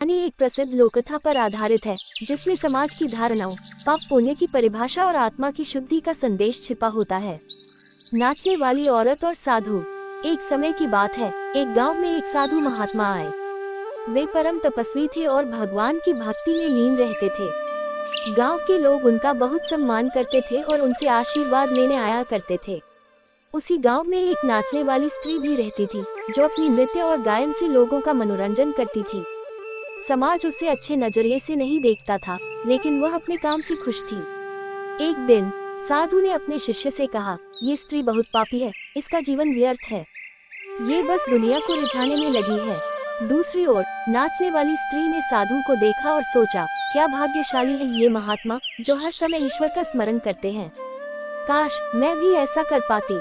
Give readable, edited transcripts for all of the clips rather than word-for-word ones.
कहानी एक प्रसिद्ध लोककथा पर आधारित है, जिसमें समाज की धारणाओं, पाप पुण्य की परिभाषा और आत्मा की शुद्धि का संदेश छिपा होता है। नाचने वाली औरत और साधु। एक समय की बात है, एक गांव में एक साधु महात्मा आए। वे परम तपस्वी थे और भगवान की भक्ति में लीन रहते थे। गांव के लोग उनका बहुत सम्मान करते थे और उनसे आशीर्वाद लेने आया करते थे। उसी गांव में एक नाचने वाली स्त्री भी रहती थी, जो अपनी नृत्य और गायन से लोगों का मनोरंजन करती थी। समाज उसे अच्छे नजरिए से नहीं देखता था, लेकिन वह अपने काम से खुश थी। एक दिन साधु ने अपने शिष्य से कहा, ये स्त्री बहुत पापी है, इसका जीवन व्यर्थ है। ये बस दुनिया को रिझाने में लगी है। दूसरी ओर नाचने वाली स्त्री ने साधु को देखा और सोचा, क्या भाग्यशाली है ये महात्मा, जो हर समय ईश्वर का स्मरण करते हैं। काश मैं भी ऐसा कर पाती।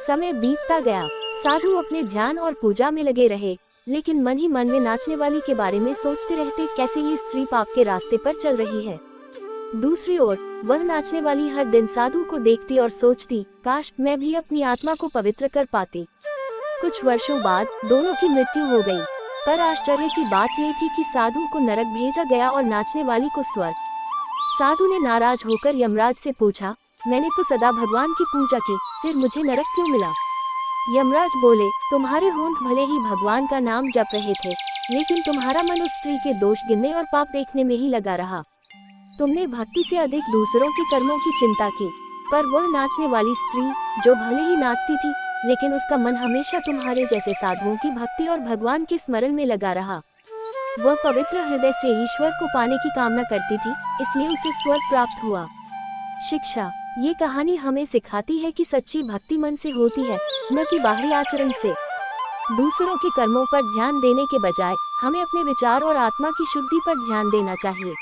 समय बीतता गया। साधु अपने ध्यान और पूजा में लगे रहे, लेकिन मन ही मन में नाचने वाली के बारे में सोचते रहते, कैसे ये स्त्री पाप के रास्ते पर चल रही है। दूसरी ओर वह नाचने वाली हर दिन साधु को देखती और सोचती, काश मैं भी अपनी आत्मा को पवित्र कर पाती। कुछ वर्षों बाद दोनों की मृत्यु हो गई, पर आश्चर्य की बात यह थी कि साधु को नरक भेजा गया और नाचने वाली को स्वर्ग। साधु ने नाराज होकर यमराज से पूछा, मैंने तो सदा भगवान की पूजा की, फिर मुझे नरक क्यों मिला? यमराज बोले, तुम्हारे होंठ भले ही भगवान का नाम जप रहे थे, लेकिन तुम्हारा मन उस स्त्री के दोष गिनने और पाप देखने में ही लगा रहा। तुमने भक्ति से अधिक दूसरों के कर्मों की चिंता की। पर वह नाचने वाली स्त्री, जो भले ही नाचती थी, लेकिन उसका मन हमेशा तुम्हारे जैसे साधुओं की भक्ति और भगवान के स्मरण में लगा रहा। वह पवित्र हृदय से ईश्वर को पाने की कामना करती थी, इसलिए उसे स्वर्ग प्राप्त हुआ। शिक्षा। ये कहानी हमें सिखाती है कि सच्ची भक्ति मन से होती है, न कि बाहरी आचरण से। दूसरों के कर्मों पर ध्यान देने के बजाय हमें अपने विचार और आत्मा की शुद्धि पर ध्यान देना चाहिए।